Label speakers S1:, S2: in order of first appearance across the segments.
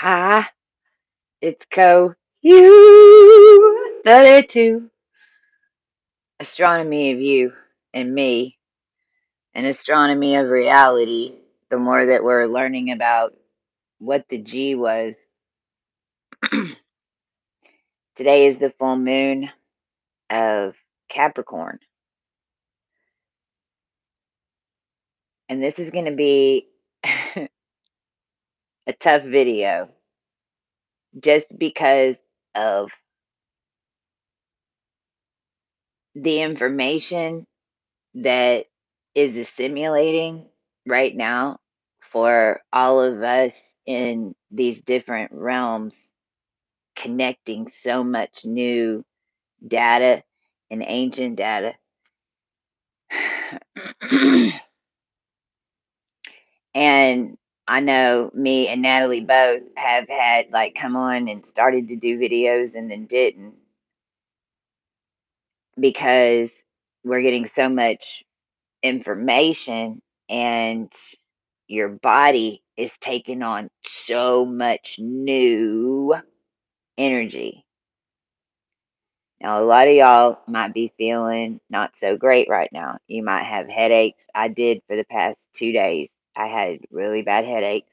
S1: Hi, it's you 32. Astronomy of you and me, and astronomy of reality. The more that we're learning about what the G was. Today is the full moon of Capricorn, and this is going to be a tough video just because of the information that is assimilating right now for all of us in these different realms, connecting so much new data and ancient data. And I know me and Natalie both have had like come on and started to do videos and then didn't, because we're getting so much information, and your body is taking on so much new energy. Now, a lot of y'all might be feeling not so great right now. You might have headaches. I did for the past 2 days. I had really bad headaches.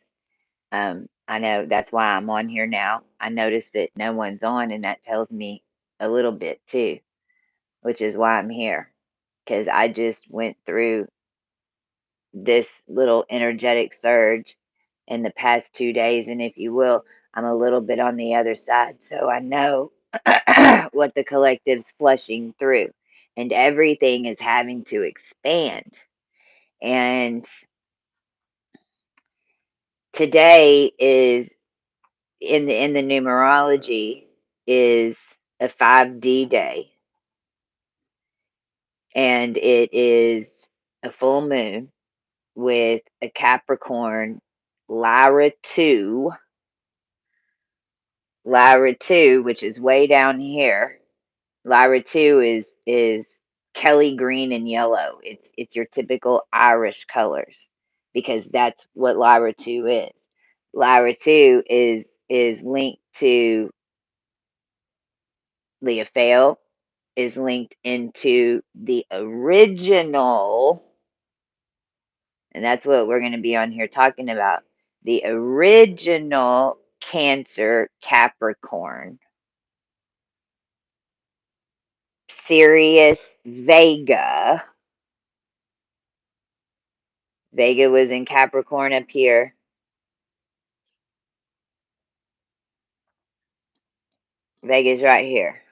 S1: I know that's why I'm on here now. I noticed that no one's on, and that tells me a little bit too, which is why I'm here. Because I just went through this little energetic surge in the past 2 days, and if you will, I'm a little bit on the other side, so I know what the collective's flushing through, and everything is having to expand. And today is in the numerology is a 5D day, and it is a full moon with a Capricorn Lyra 2, Lyra 2, which is way down here. Lyra 2 is Kelly green and yellow. It's your typical Irish colors, because that's what Lyra 2 is. Lyra 2 is linked to Leofael, is linked into the original, and that's what we're going to be on here talking about, the original Cancer Capricorn, Sirius Vega. Vega was in Capricorn up here. Vega's right here.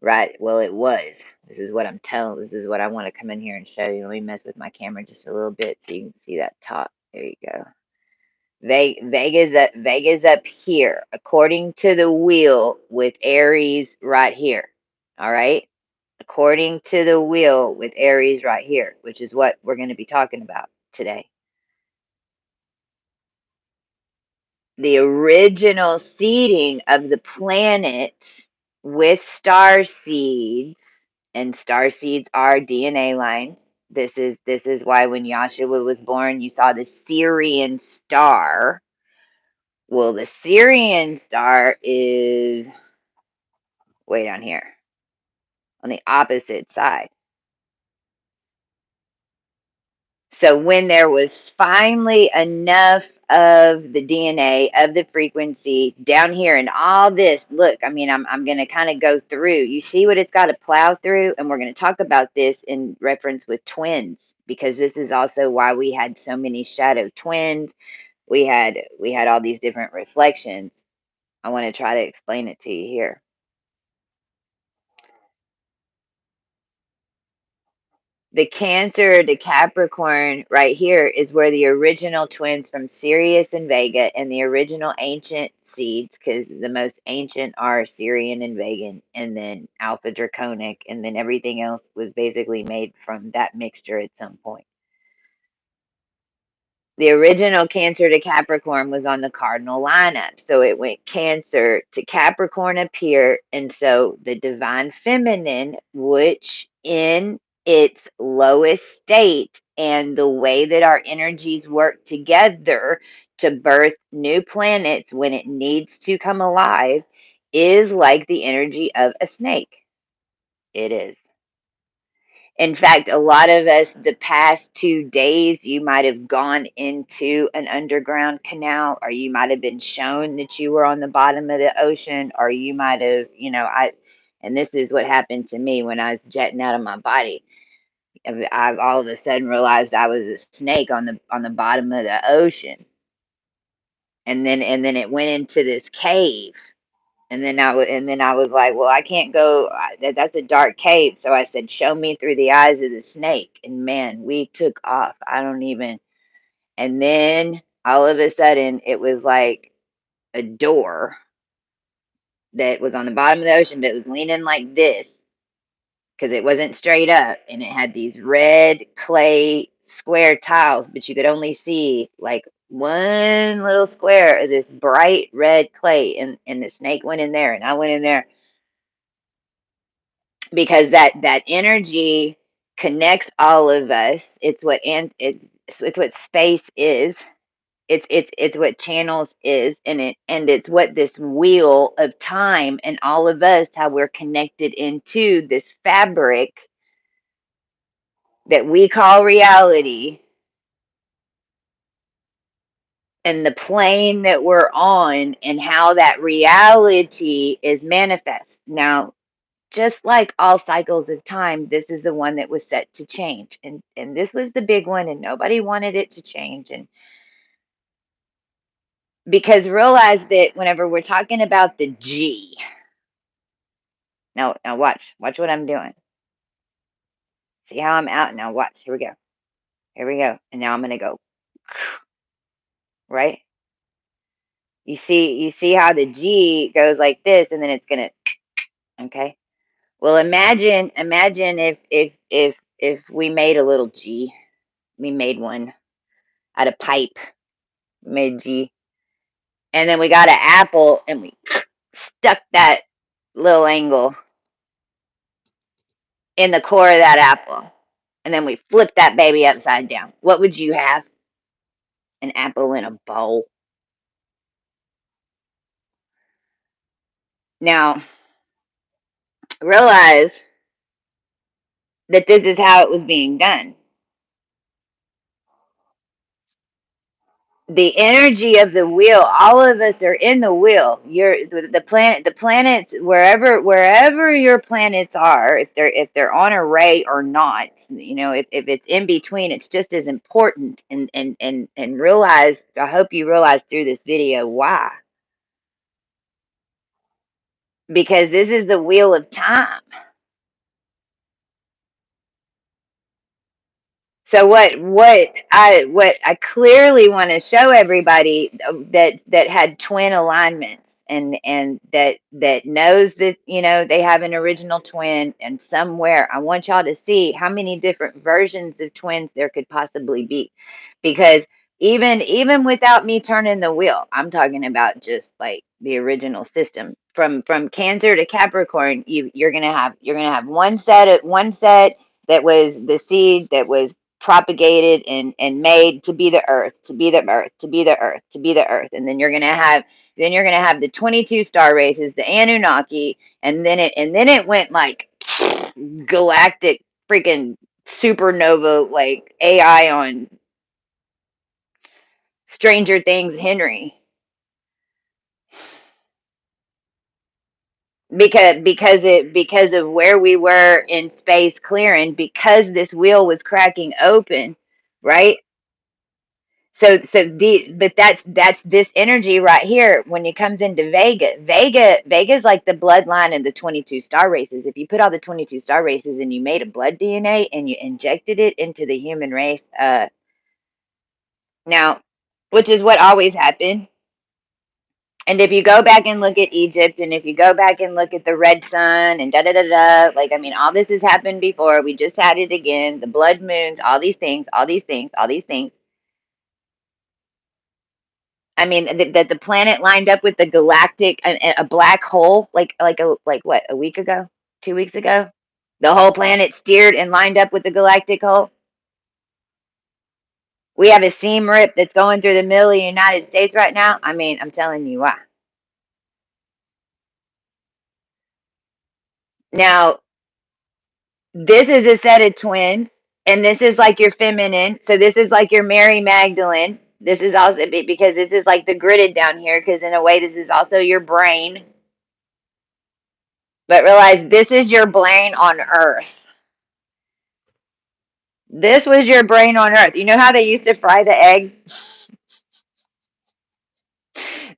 S1: Right. Well, it was. This is what I'm telling. This is what I want to come in here and show you. Let me mess with my camera just a little bit so you can see that top. There you go. Vega's up here, according to the wheel, with Aries right here. All right. According to the wheel with Aries right here, which is what we're going to be talking about today. The original seeding of the planet with star seeds, and star seeds are DNA lines. This is why when Yahshua was born, you saw the Syrian star. Well, the Syrian star is way down here on the opposite side. So when there was finally enough of the DNA, of the frequency down here and all this, look, I mean, I'm going to kind of go through. You see what it's got to plow through? And we're going to talk about this in reference with twins, because this is also why we had so many shadow twins. We had all these different reflections. I want to try to explain it to you here. The Cancer to Capricorn right here is where the original twins from Sirius and Vega, and the original ancient seeds, because the most ancient are Syrian and Vegan, and then Alpha Draconic, and then everything else was basically made from that mixture at some point. The original Cancer to Capricorn was on the cardinal lineup. So it went Cancer to Capricorn up here. And so the divine feminine, which in its lowest state and the way that our energies work together to birth new planets when it needs to come alive is like the energy of a snake. It is. In fact, a lot of us, the past 2 days, you might have gone into an underground canal, or you might have been shown that you were on the bottom of the ocean, or you might have, and this is what happened to me when I was jetting out of my body. I've all of a sudden realized I was a snake on the bottom of the ocean, and then it went into this cave, and then I was like, well, I can't go. That's a dark cave. So I said, show me through the eyes of the snake. And man, we took off. I don't even. And then all of a sudden, it was like a door that was on the bottom of the ocean, but it was leaning like this because it wasn't straight up, and it had these red clay square tiles, but you could only see like one little square of this bright red clay, and the snake went in there, and I went in there because that energy connects all of us. It's what it's what space is. It's what channels is, and it's what this wheel of time and all of us, how we're connected into this fabric that we call reality, and the plane that we're on, and how that reality is manifest. Now, just like all cycles of time, this is the one that was set to change. And this was the big one, and nobody wanted it to change. And because realize that whenever we're talking about the G, now watch what I'm doing. See how I'm out now? Watch. Here we go. Here we go. And now I'm gonna go right. You see how the G goes like this, and then it's gonna, okay. Well, imagine if we made a little G. We made one out of pipe. Made G, and then we got an apple, and we stuck that little angle in the core of that apple, and then we flipped that baby upside down. What would you have? An apple in a bowl. Now, realize that this is how it was being done. The energy of the wheel, all of us are in the wheel. You're the planets, wherever your planets are, if they're on a ray or not, if it's in between, it's just as important. And realize, I hope you realize through this video why. Because this is the wheel of time. So what I clearly want to show everybody, that had twin alignments, and that knows that, they have an original twin, and somewhere I want y'all to see how many different versions of twins there could possibly be. Because even without me turning the wheel, I'm talking about just like the original system from Cancer to Capricorn. You're gonna have one set that was the seed that was propagated and made to be the earth, to be the earth, to be the earth, to be the earth. And then you're gonna have the 22 star races, the Anunnaki, and then it went like galactic freaking supernova, like AI on Stranger Things Henry. Because of where we were in space clearing, because this wheel was cracking open, right? But that's this energy right here when it comes into Vega's like the bloodline of the 22 star races. If you put all the 22 star races and you made a blood DNA and you injected it into the human race, now, which is what always happened. And if you go back and look at Egypt, and if you go back and look at the red sun and da da da da, like, I mean, all this has happened before. We just had it again. The blood moons, all these things, all these things, all these things. I mean, that the planet lined up with the galactic, a black hole, like what, a week ago, 2 weeks ago, the whole planet steered and lined up with the galactic hole. We have a seam rip that's going through the middle of the United States right now. I mean, I'm telling you why. Now, this is a set of twins, and this is like your feminine. So this is like your Mary Magdalene. This is also because this is like the gridded down here, because in a way, this is also your brain. But realize this is your brain on Earth. This was your brain on Earth. You know how they used to fry the egg?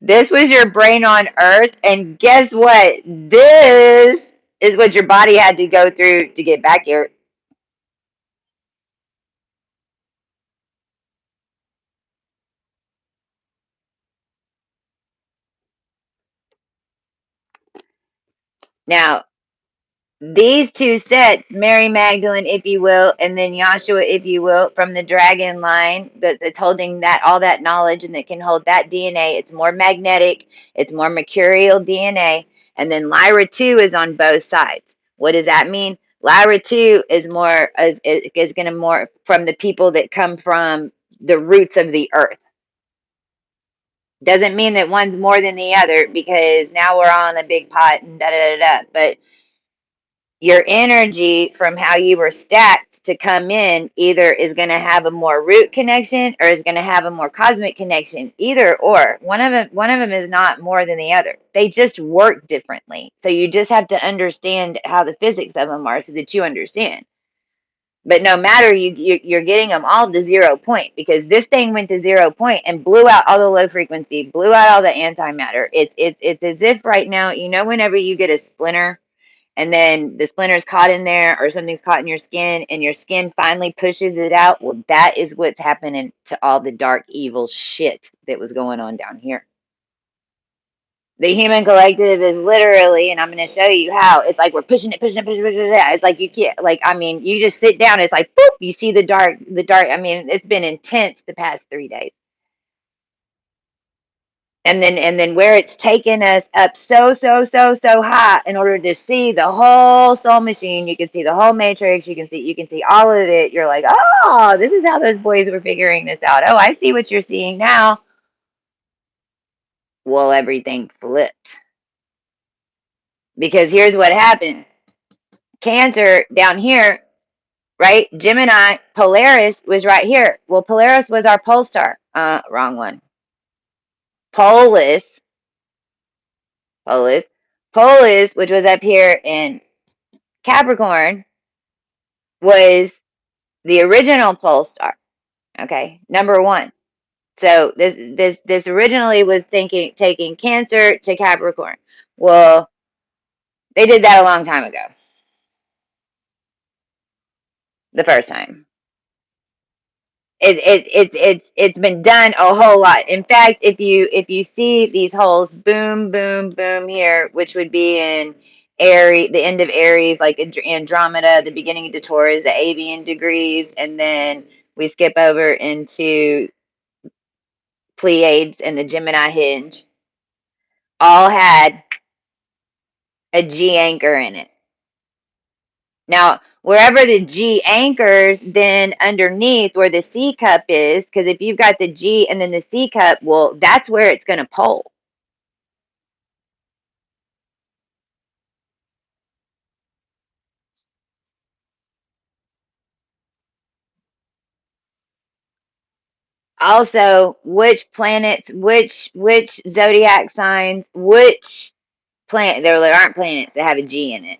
S1: This was your brain on Earth, and guess what? This is what your body had to go through to get back here. Now, these two sets, Mary Magdalene, if you will, and then Joshua, if you will, from the dragon line, that's holding that all that knowledge and that can hold that DNA. It's more magnetic, it's more mercurial DNA. And then Lyra 2 is on both sides. What does that mean? Lyra 2 is more is going to more from the people that come from the roots of the earth. Doesn't mean that one's more than the other, because now we're on a big pot and da da da da. But your energy from how you were stacked to come in either is going to have a more root connection or is going to have a more cosmic connection. Either or, one of them is not more than the other. They just work differently. So you just have to understand how the physics of them are so that you understand. But no matter, you're getting them all to 0 point, because this thing went to 0 point and blew out all the low frequency, blew out all the antimatter. It's as if right now, whenever you get a splinter and then the splinter's caught in there or something's caught in your skin and your skin finally pushes it out. Well, that is what's happening to all the dark evil shit that was going on down here. The human collective is literally, and I'm going to show you how, it's like we're pushing it, pushing it, pushing it, pushing it. It's like you can't, like, I mean, you just sit down, it's like, boop, you see the dark. I mean, it's been intense the past 3 days. And then where it's taken us up so high in order to see the whole soul machine. You can see the whole matrix, you can see all of it. You're like, oh, this is how those boys were figuring this out. Oh, I see what you're seeing now. Well, everything flipped, because here's what happened. Cancer down here, right? Gemini, Polaris was right here. Well, Polaris was our pole star. Wrong one. Polus, Polus, Polus, which was up here in Capricorn, was the original pole star. Okay, number one. So this originally was taking Cancer to Capricorn. Well, they did that a long time ago. The first time. It's been done a whole lot. In fact, if you see these holes, boom, boom, boom here, which would be in Aries, the end of Aries, like Andromeda, the beginning of the Taurus, the avian degrees, and then we skip over into Pleiades and the Gemini hinge, all had a G anchor in it. Now, wherever the G anchors, then underneath where the C cup is, because if you've got the G and then the C cup, well, that's where it's going to pole. Also, which planets, which zodiac signs, which planet, there aren't planets that have a G in it.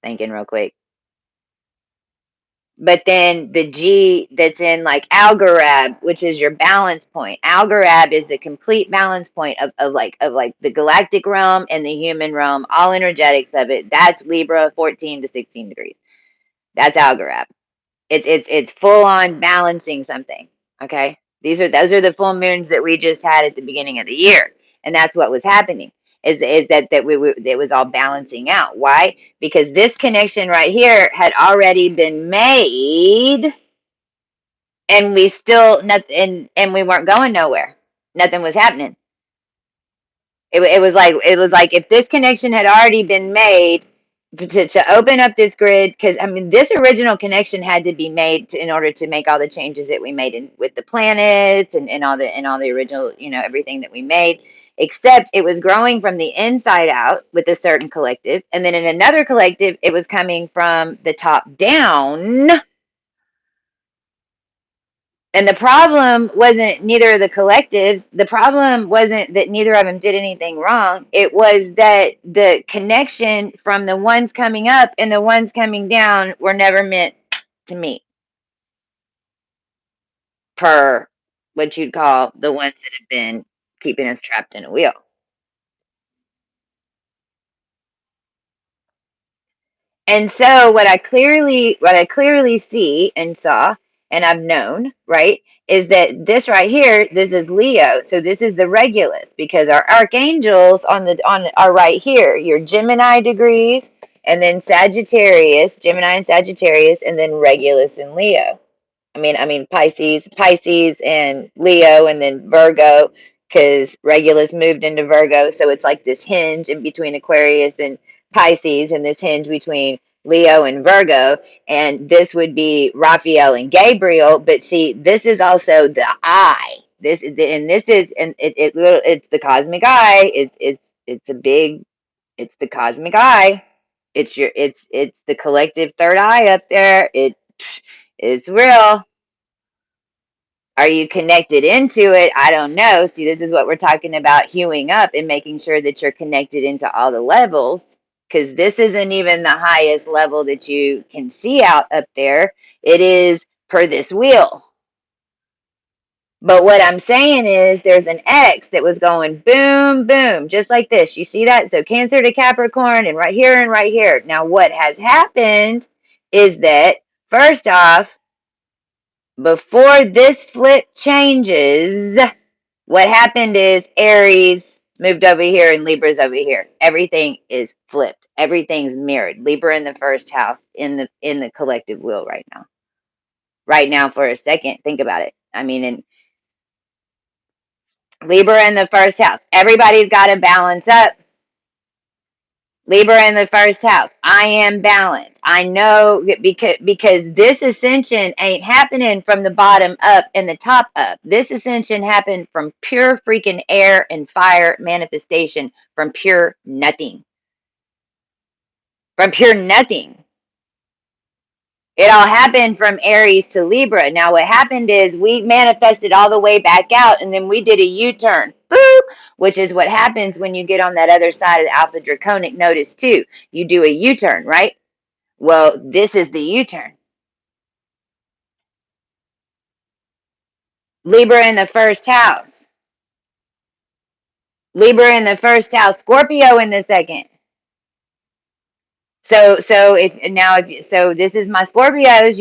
S1: Thinking real quick. But then the G that's in like Algorab, which is your balance point. Algorab is the complete balance point of like the galactic realm and the human realm, all energetics of it. That's Libra, 14 to 16 degrees. That's Algorab. It's full on balancing something. Okay, those are the full moons that we just had at the beginning of the year, and that's what was happening. Is that we it was all balancing out? Why? Because this connection right here had already been made, and we still nothing, and we weren't going nowhere. Nothing was happening. It was like if this connection had already been made, to open up this grid, because I mean this original connection had to be made in order to make all the changes that we made with the planets and all the original, everything that we made, except it was growing from the inside out with a certain collective, and then in another collective it was coming from the top down. And the problem wasn't neither of the collectives. The problem wasn't that neither of them did anything wrong. It was that the connection from the ones coming up and the ones coming down were never meant to meet, per what you'd call the ones that have been keeping us trapped in a wheel. And so what I clearly see and saw and I've known, right, is that this right here, this is Leo. So this is the Regulus, because our archangels on are right here. Your Gemini degrees, and then Sagittarius, Gemini and Sagittarius, and then Regulus and Leo. I mean Pisces and Leo, and then Virgo, because Regulus moved into Virgo, so it's like this hinge in between Aquarius and Pisces, and this hinge between Leo and Virgo, and this would be Raphael and Gabriel. But see, this is also the eye. It's the cosmic eye. It's the cosmic eye. It's the collective third eye up there. It's real. Are you connected into it? I don't know. See, this is what we're talking about, hewing up and making sure that you're connected into all the levels, because this isn't even the highest level that you can see out up there. It is per this wheel. But what I'm saying is there's an X that was going boom, boom, just like this. You see that? So Cancer to Capricorn, and right here and right here. Now, what has happened is that, first off, before this flip changes, what happened is Aries moved over here and Libra's over here. Everything is flipped. Everything's mirrored. Libra in the first house in the collective will right now. Right now, for a second, think about it. I mean, in Libra in the first house, everybody's got to balance up. Libra in the first house. I am balanced. I know, because this ascension ain't happening from the bottom up and the top up. This ascension happened from pure freaking air and fire manifestation, from pure nothing. From pure nothing. It all happened from Aries to Libra. Now, what happened is we manifested all the way back out, and then we did a U-turn. Boop! Which is what happens when you get on that other side of the Alpha Draconic Notice too. You do a U-turn, right? Well, this is the U-turn. Libra in the first house. Libra in the first house. Scorpio in the second. So if this is my Scorpios,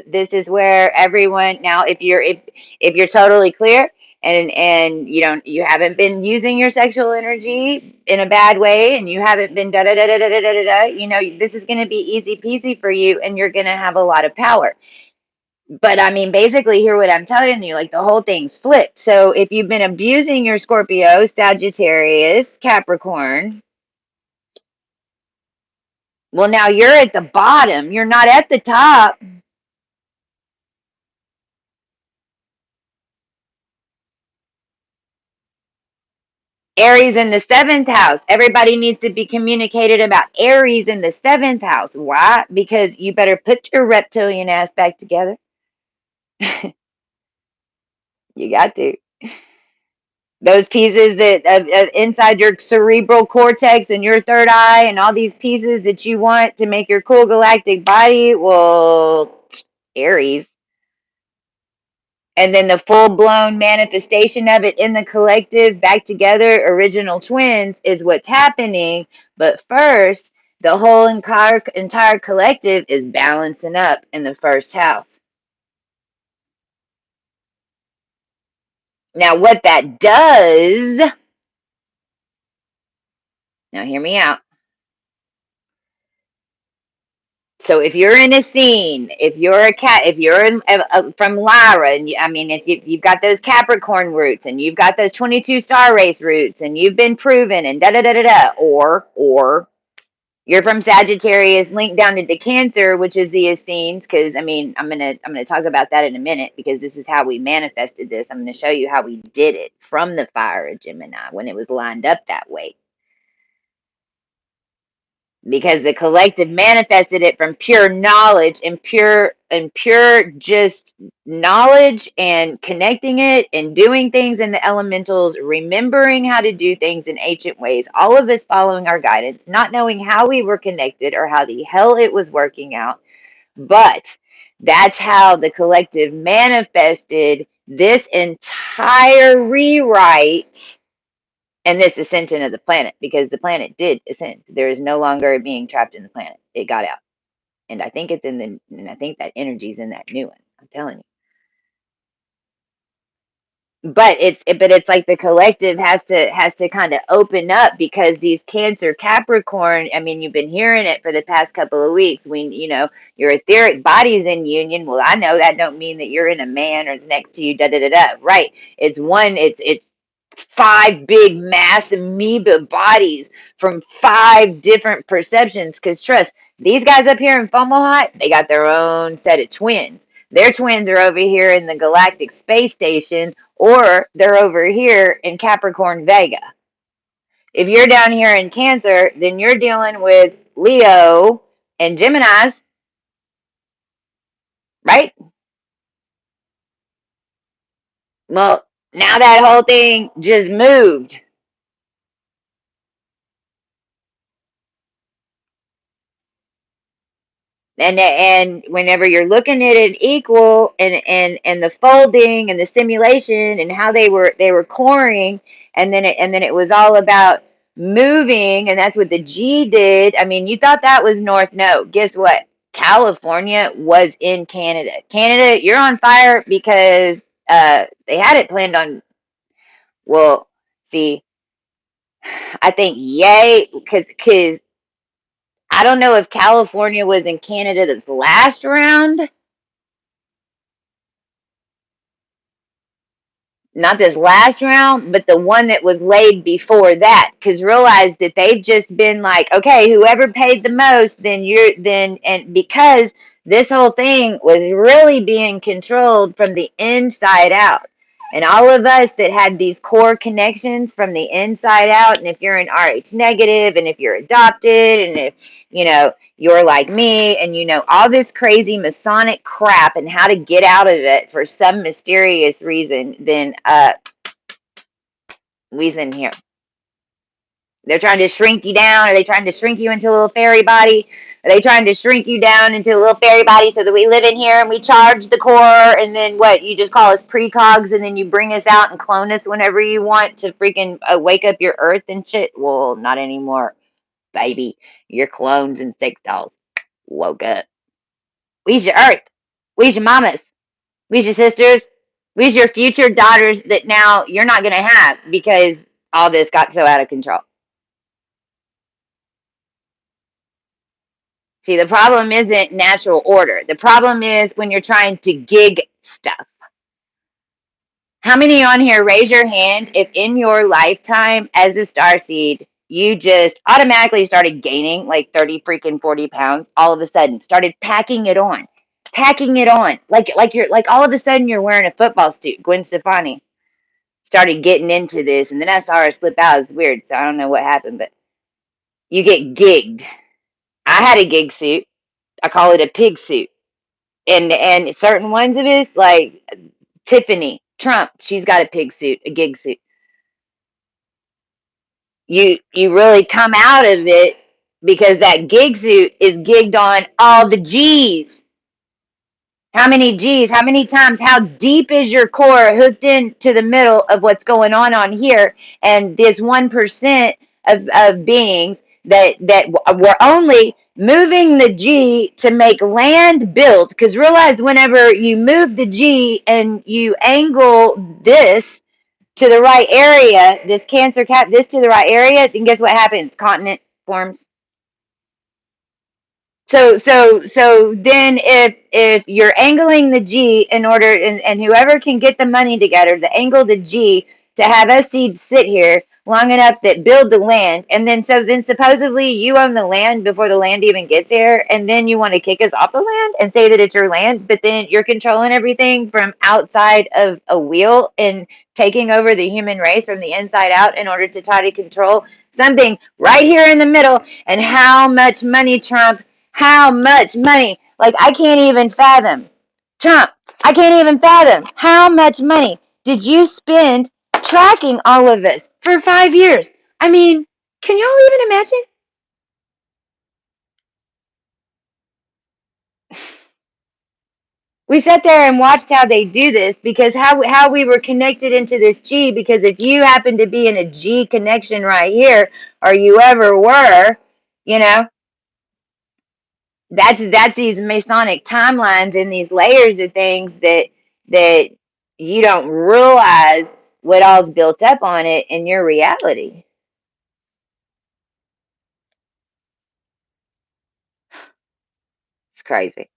S1: this is where everyone, now if you're totally clear, and you haven't been using your sexual energy in a bad way, and you haven't been da da da da da da da da, this is going to be easy peasy for you, and you're going to have a lot of power. But I mean, basically, hear what I'm telling you, like the whole thing's flipped. So if you've been abusing your Scorpio, Sagittarius, Capricorn, well, now you're at the bottom. You're not at the top. Aries in the seventh house. Everybody needs to be communicated about Aries in the seventh house. Why? Because you better put your reptilian ass back together. You got to. Those pieces that inside your cerebral cortex and your third eye, and all these pieces that you want to make your cool galactic body, well, Aries. And then the full-blown manifestation of it in the collective, back together, original twins, is what's happening. But first, the whole entire collective is balancing up in the first house. Now, what that does, now hear me out. So if you're in a scene, if you're a cat, if you're from Lyra, and if you've got those Capricorn roots, and you've got those 22 star race roots, and you've been proven, and da da da da da, or You're from Sagittarius, linked down into Cancer, which is the Essenes. Because I mean, I'm gonna talk about that in a minute because this is how we manifested this. I'm gonna show you how we did it from the fire of Gemini when it was lined up that way. Because the collective manifested it from pure knowledge and pure just knowledge and connecting it and doing things in the elementals, remembering how to do things in ancient ways, all of us following our guidance, not knowing how we were connected or how the hell it was working out. But that's how the collective manifested this entire rewrite and this ascension of the planet, because the planet did ascend. There is no longer being trapped in the planet. It got out. And I think it's in the and I think that energy's in that new one. I'm telling you. But it's like the collective has to kind of open up, because these Cancer Capricorn, I mean, you've been hearing it for the past couple of weeks. When your etheric body's in union. Well, I know that don't mean that you're in a man or it's next to you, da da da da. Right. It's five big mass amoeba bodies from five different perceptions. Because trust, these guys up here in Fomalhaut, they got their own set of twins. Their twins are over here in the Galactic Space Station, or they're over here in Capricorn Vega. If you're down here in Cancer, then you're dealing with Leo and Geminis, right? Well, now that whole thing just moved. And whenever you're looking at it equal, and the folding and the simulation and how they were coring, and then it was all about moving, and that's what the G did. I mean, you thought that was north. No, guess what? California was in Canada. Canada, you're on fire because they had it planned on. Well, see, I think yay, because I don't know if California was in Canada this last round, not this last round, but the one that was laid before that. Because realize that they've just been like, okay, whoever paid the most, and because this whole thing was really being controlled from the inside out. And all of us that had these core connections from the inside out, and if you're an RH negative, and if you're adopted, and if you're like me, and all this crazy Masonic crap and how to get out of it for some mysterious reason, then we's in here. They're trying to shrink you down. Are they trying to shrink you into a little fairy body? Are they trying to shrink you down into a little fairy body so that we live in here and we charge the core, and then what? You just call us precogs, and then you bring us out and clone us whenever you want to freaking wake up your earth and shit? Well, not anymore, baby. Your clones and sex dolls woke up. We's your earth. We's your mamas. We's your sisters. We's your future daughters that now you're not going to have because all this got so out of control. See, the problem isn't natural order. The problem is when you're trying to gig stuff. How many on here, raise your hand if in your lifetime as a starseed, you just automatically started gaining like 30 freaking 40 pounds all of a sudden, started packing it on. Packing it on. Like you're like all of a sudden you're wearing a football suit. Gwen Stefani started getting into this, and then I saw her slip out. It's weird, so I don't know what happened, but you get gigged. I had a gig suit. I call it a pig suit. And certain ones of us, like Tiffany Trump, she's got a pig suit, a gig suit. You really come out of it because that gig suit is gigged on all the G's. How many G's? How many times? How deep is your core hooked into the middle of what's going on here? And this 1% of beings that were only moving the G to make land built. Because realize whenever you move the G and you angle this to the right area, this Cancer cap, this to the right area, then guess what happens? Continent forms. So then if you're angling the G in order, and whoever can get the money together to angle the G to have us sit here long enough that build the land, and then supposedly you own the land before the land even gets here, and then you want to kick us off the land and say that it's your land, but then you're controlling everything from outside of a wheel and taking over the human race from the inside out in order to try to control something right here in the middle. And how much money, Trump? How much money? Like, I can't even fathom. Trump, I can't even fathom how much money did you spend tracking all of us for 5 years? I mean, can y'all even imagine? We sat there and watched how they do this, because how we were connected into this G, because if you happen to be in a G connection right here, or you ever were, you know, that's these Masonic timelines and these layers of things that you don't realize what all's built up on it in your reality. It's crazy.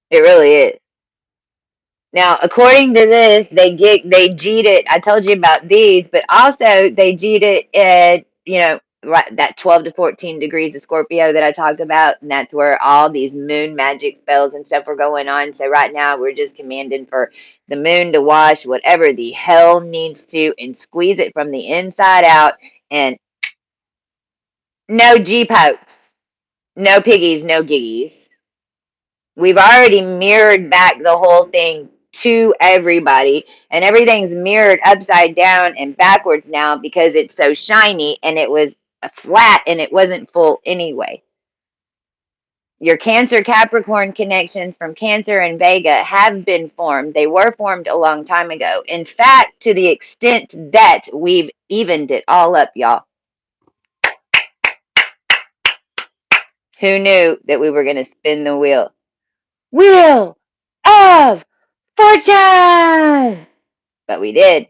S1: It really is. Now, according to this, they G'd it. I told you about these, but also they G'd it at, right, that 12 to 14 degrees of Scorpio that I talked about, and that's where all these moon magic spells and stuff are going on. So right now we're just commanding for the moon to wash whatever the hell needs to and squeeze it from the inside out, and no G pokes, no piggies, no giggies. We've already mirrored back the whole thing to everybody, and everything's mirrored upside down and backwards now because it's so shiny, and it was flat and it wasn't full anyway. Your Cancer Capricorn connections from Cancer and Vega have been formed. They were formed a long time ago. In fact, to the extent that we've evened it all up, y'all. Who knew that we were going to spin the wheel? Wheel of Fortune! But we did.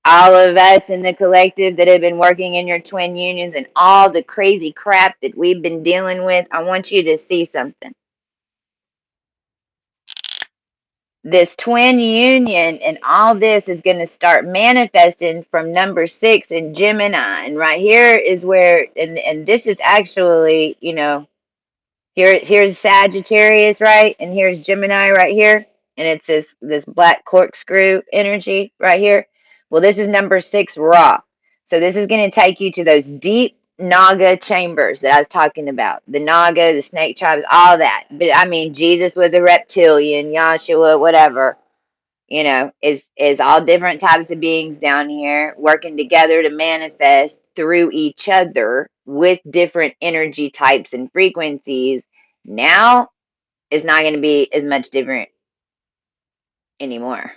S1: All of us in the collective that have been working in your twin unions and all the crazy crap that we've been dealing with, I want you to see something. This twin union and all this is going to start manifesting from number 6 in Gemini. And right here is where, and this is actually, here's Sagittarius, right? And here's Gemini right here. And it's this black corkscrew energy right here. Well, this is number 6 raw. So this is going to take you to those deep Naga chambers that I was talking about. The Naga, the snake tribes, all that. But I mean, Jesus was a reptilian, Yahshua, whatever. Is all different types of beings down here working together to manifest through each other with different energy types and frequencies. Now it's not going to be as much different anymore,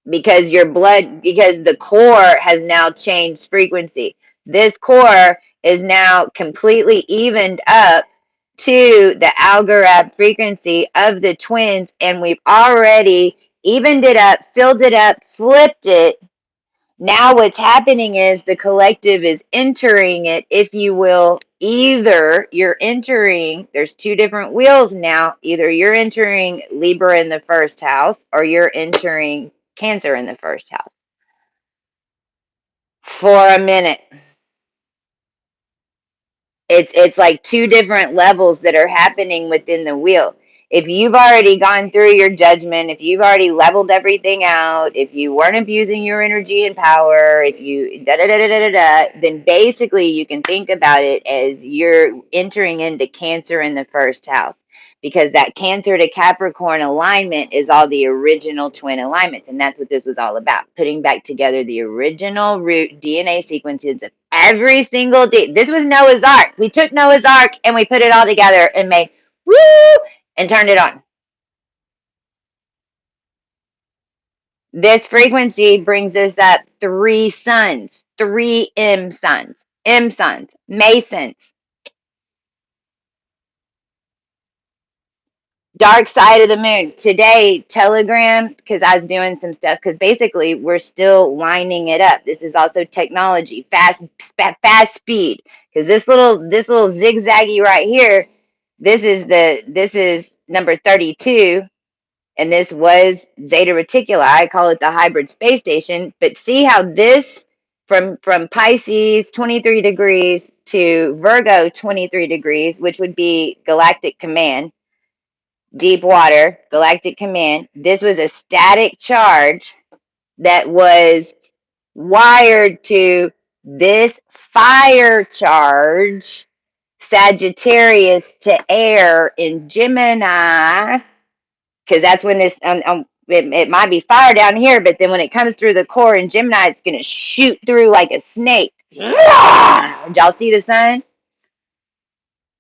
S1: because because the core has now changed frequency. This core is now completely evened up to the Algorand frequency of the twins, and we've already evened it up, filled it up, flipped it. Now what's happening is the collective is entering it, if you will. Either you're entering, there's two different wheels now. Either you're entering Libra in the first house, or you're entering Cancer in the first house. For a minute. It's like two different levels that are happening within the wheel. If you've already gone through your judgment, if you've already leveled everything out, if you weren't abusing your energy and power, if you then basically you can think about it as you're entering into Cancer in the first house, because that Cancer to Capricorn alignment is all the original twin alignments, and that's what this was all about, putting back together the original root DNA sequences of every single day. This was Noah's Ark. We took Noah's Ark and we put it all together and made woo and turned it on. This frequency brings us up 3 suns, 3 M suns, Masons. Dark side of the moon. Today, Telegram, because I was doing some stuff, because basically we're still lining it up. This is also technology, fast speed. Because this little zigzaggy right here, this is number 32. and this was Zeta Reticuli. I call it the hybrid space station. But see how this from Pisces 23 degrees to Virgo 23 degrees, which would be galactic command, deep water, galactic command. This was a static charge that was wired to this fire charge, Sagittarius to air in Gemini, because that's when this it might be fire down here, but then when it comes through the core in Gemini, it's going to shoot through like a snake. Did y'all see the sun?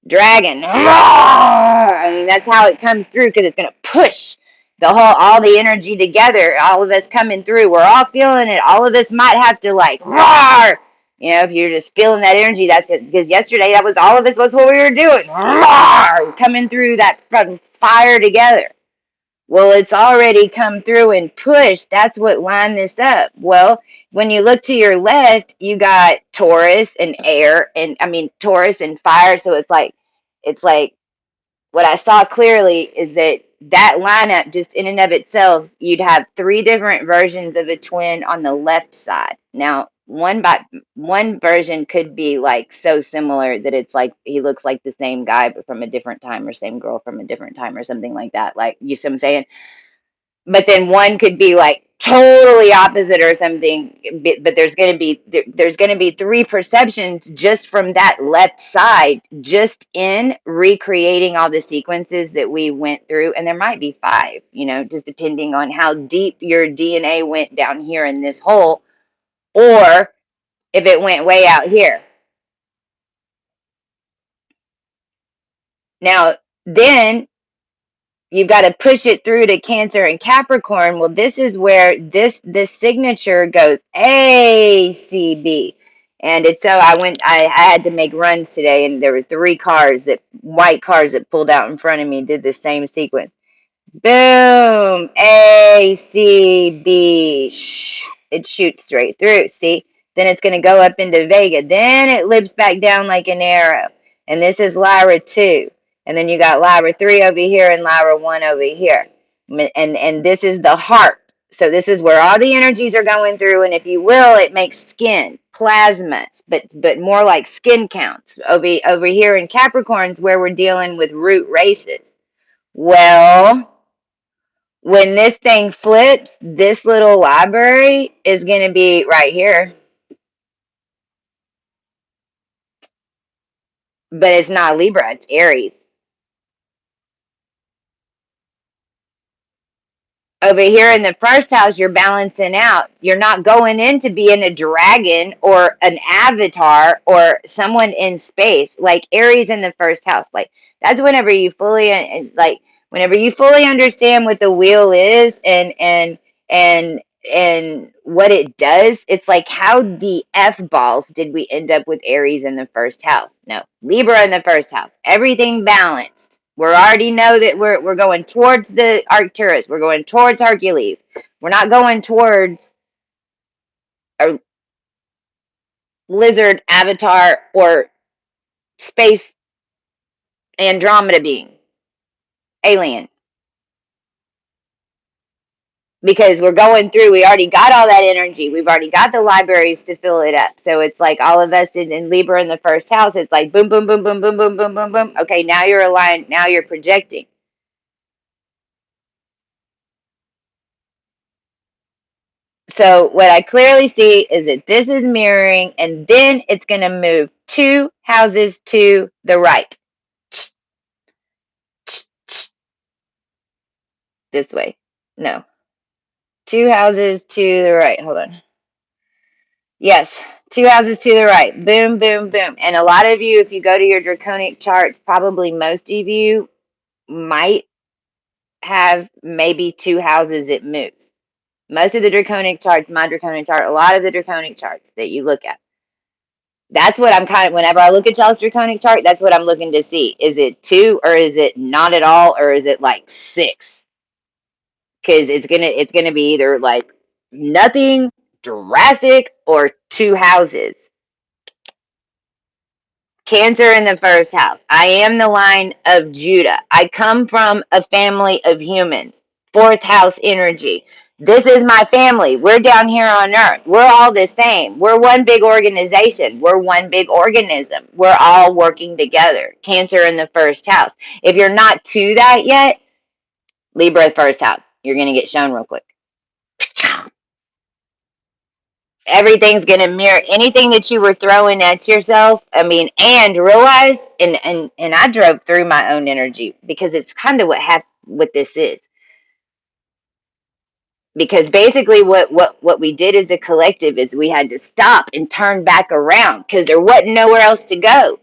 S1: Dragon. I mean, that's how it comes through, because it's going to push all the energy together. All of us coming through, we're all feeling it. All of us might have to like roar. You know, if you're just feeling that energy, that's it. Because yesterday, that was all of us. Was what we were doing. Roar, coming through that fire together. Well, it's already come through and pushed. That's what lined this up. Well, when you look to your left, you got Taurus and air, and I mean Taurus and fire. So it's like what I saw clearly is that lineup, just in and of itself, you'd have three different versions of a twin on the left side. Now, one version could be like so similar that it's like he looks like the same guy but from a different time, or same girl from a different time, or something like that. Like, you see what I'm saying? But then one could be like totally opposite or something, but there's going to be three perceptions just from that left side, just in recreating all the sequences that we went through. And there might be five, just depending on how deep your DNA went down here in this hole, or if it went way out here. Now, then you've got to push it through to Cancer and Capricorn. Well, this is where this signature goes ACB. And it's so I had to make runs today, and there were white cars that pulled out in front of me, did the same sequence. Boom, ACB. It shoots straight through. See? Then it's going to go up into Vega. Then it lips back down like an arrow. And this is Lyra 2. And then you got Lyra 3 over here and Lyra 1 over here. And this is the heart. So this is where all the energies are going through. And if you will, it makes skin, plasmas, but more like skin counts. Over here in Capricorn's where we're dealing with root races. Well, when this thing flips, this little library is going to be right here. But it's not Libra, it's Aries. Over here in the first house, you're balancing out. You're not going into being a dragon or an avatar or someone in space. Like Aries in the first house. Like, that's whenever you whenever you fully understand what the wheel is and what it does. It's like, how the F balls did we end up with Aries in the first house? No, Libra in the first house. Everything balanced. We already know that we're going towards the Arcturus. We're going towards Hercules. We're not going towards a lizard, avatar, or space Andromeda being. Alien. Because we're going through, we already got all that energy. We've already got the libraries to fill it up. So it's like all of us in Libra in the first house, it's like boom, boom, boom, boom, boom, boom, boom, boom, boom. Okay, now you're aligned. Now you're projecting. So what I clearly see is that this is mirroring, and then it's going to move 2 houses to the right. This way. No. 2 houses to the right. Hold on. Yes. 2 houses to the right. Boom, boom, boom. And a lot of you, if you go to your draconic charts, probably most of you might have maybe 2 houses it moves. Most of the draconic charts, my draconic chart, a lot of the draconic charts that you look at. That's what I'm whenever I look at y'all's draconic chart, that's what I'm looking to see. Is it 2, or is it not at all, or is it like 6? Because it's gonna be either like nothing drastic or 2 houses. Cancer in the first house. I am the line of Judah. I come from a family of humans. Fourth house energy. This is my family. We're down here on earth. We're all the same. We're one big organization. We're one big organism. We're all working together. Cancer in the first house. If you're not to that yet, Libra first house. You're going to get shown real quick. Everything's going to mirror anything that you were throwing at yourself. I mean, and realize, and I drove through my own energy because it's kind of what this is. Because basically what we did as a collective is we had to stop and turn back around because there wasn't nowhere else to go.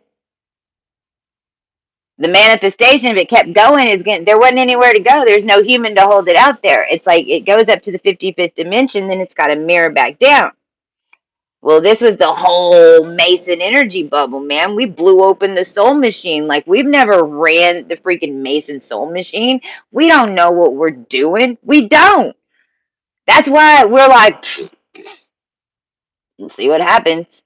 S1: The manifestation, if it kept going, there wasn't anywhere to go. There's no human to hold it out there. It's like it goes up to the 55th dimension, then it's got to mirror back down. Well, this was the whole Mason energy bubble, man. We blew open the soul machine. Like, we've never ran the freaking Mason soul machine. We don't know what we're doing. We don't. That's why we're like, let's see what happens.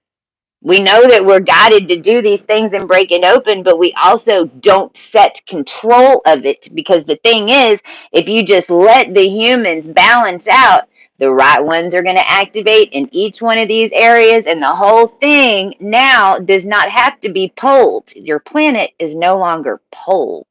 S1: We know that we're guided to do these things and break it open, but we also don't set control of it because the thing is, if you just let the humans balance out, the right ones are going to activate in each one of these areas, and the whole thing now does not have to be pulled. Your planet is no longer pulled.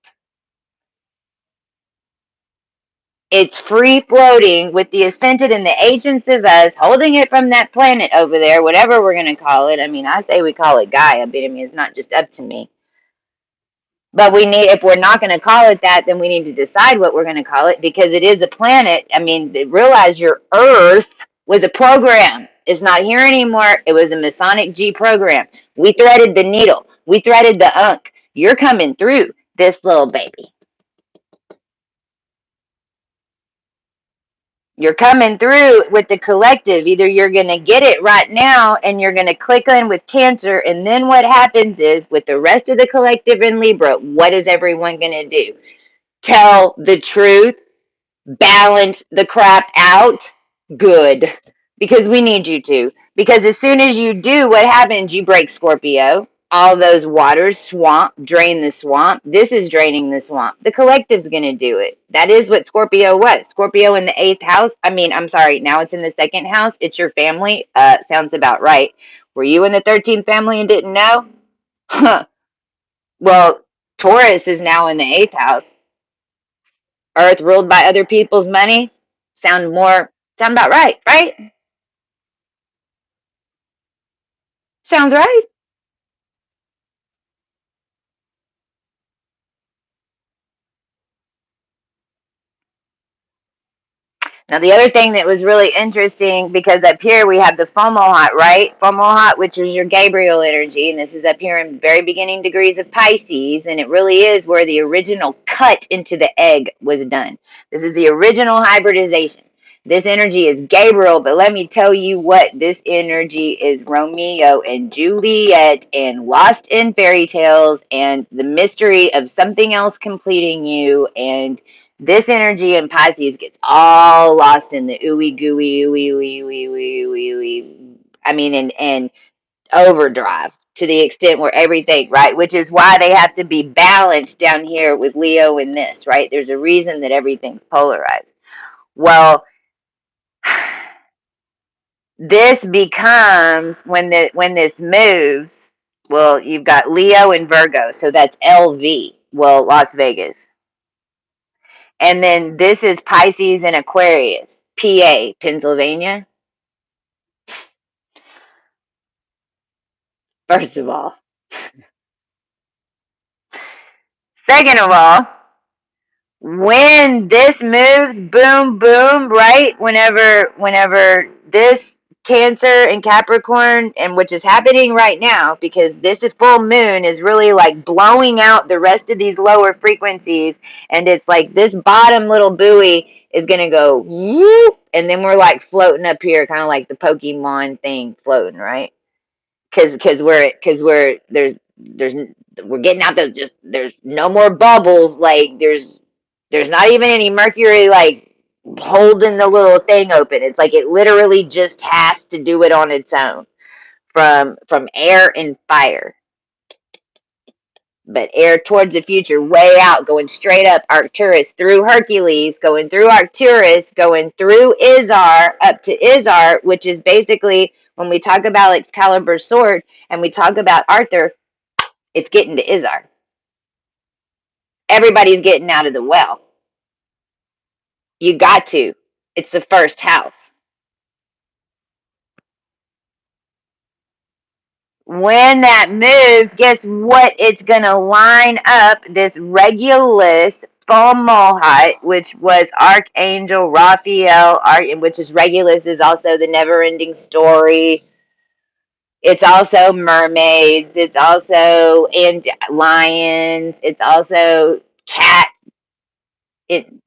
S1: It's free floating with the ascended and the agents of us holding it from that planet over there, whatever we're going to call it. I mean, I say we call it Gaia, but I mean, it's not just up to me. But if we're not going to call it that, then we need to decide what we're going to call it because it is a planet. I mean, realize your Earth was a program. It's not here anymore. It was a Masonic G program. We threaded the needle. We threaded the unk. You're coming through this little baby. You're coming through with the collective. Either you're going to get it right now and you're going to click in with Cancer. And then what happens is with the rest of the collective in Libra, what is everyone going to do? Tell the truth, balance the crap out. Good. Because we need you to. Because as soon as you do, what happens? You break Scorpio. All those waters, swamp, drain the swamp. This is draining the swamp. The collective's going to do it. That is what Scorpio was. Scorpio in the 8th house. I'm sorry, now it's in the 2nd house. It's your family. Sounds about right. Were you in the 13th family and didn't know? Huh. Well, Taurus is now in the 8th house. Earth ruled by other people's money. Sound about right, right? Sounds right. Now, the other thing that was really interesting, because up here we have the Fomalhaut, right? Fomalhaut, which is your Gabriel energy, and this is up here in very beginning degrees of Pisces, and it really is where the original cut into the egg was done. This is the original hybridization. This energy is Gabriel, but let me tell you what, this energy is Romeo and Juliet and Lost in Fairy Tales and the mystery of something else completing you, and this energy in Pisces gets all lost in the ooey gooey, ooey, ooey, ooey, ooey, ooey, ooey. I mean, and overdrive to the extent where everything, right? Which is why they have to be balanced down here with Leo in this, right? There's a reason that everything's polarized. Well, this becomes when this moves. Well, you've got Leo and Virgo, so that's LV. Well, Las Vegas. And then this is Pisces and Aquarius, PA, Pennsylvania. First of all. Second of all, when this moves, boom, boom, right? Whenever this Cancer and Capricorn, and which is happening right now, because this is full moon is really like blowing out the rest of these lower frequencies, and it's like this bottom little buoy is gonna go whoop, and then we're like floating up here, kind of like the Pokemon thing floating, right? Because we're there's we're getting out there, just there's no more bubbles, like there's not even any mercury like holding the little thing open. It's like it literally just has to do it on its own from air and fire. but air towards the future, way out, going straight up Arcturus, through Hercules, going through Arcturus, going through Izar, up to Izar, which is basically, when we talk about Excalibur's sword and we talk about Arthur, it's getting to Izar. Everybody's getting out of the well. You got to. It's the first house. When that moves, guess what? It's going to line up this Regulus Fomalhaut, which was Archangel Raphael, which is Regulus, is also the never ending story. It's also mermaids. It's also lions. It's also cat.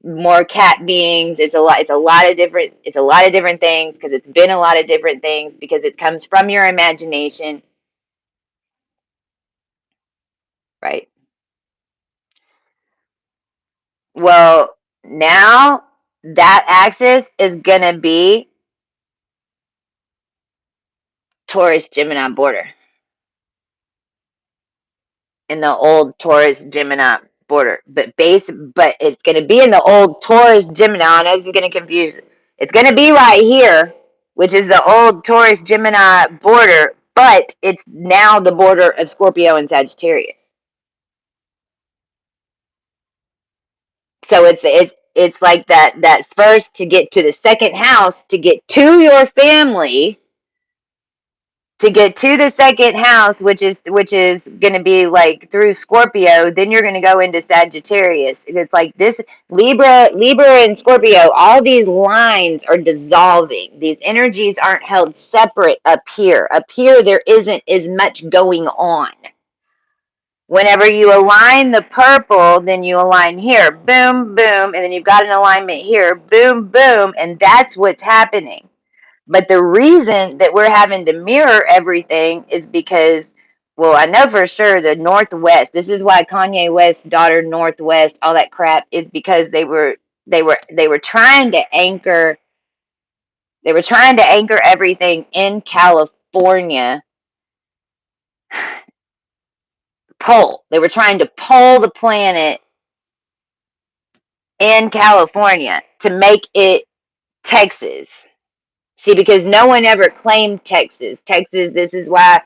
S1: More cat beings. It's a lot. It's a lot of different. It's a lot of different things because it's been a lot of different things because it comes from your imagination, right? Well, now that axis is gonna be Taurus Gemini border in the old Taurus Gemini border, but it's gonna be in the old Taurus Gemini. I know this is gonna confuse. It's gonna be right here, which is the old Taurus Gemini border, but it's now the border of Scorpio and Sagittarius. So it's like that first to get to the second house, to get to your family, to get to the second house, which is going to be like through Scorpio. Then you're going to go into Sagittarius. It's like this Libra and Scorpio. All these lines are dissolving. These energies aren't held separate up here. Up here, there isn't as much going on. Whenever you align the purple, then you align here, boom, boom, and then you've got an alignment here, boom, boom, and that's what's happening. But the reason that we're having to mirror everything is because, well, I know for sure the Northwest. This is why Kanye West's daughter Northwest, all that crap, is because they were trying to anchor everything in California. They were trying to pull the planet in California to make it Texas. See, because no one ever claimed Texas. Texas, this is why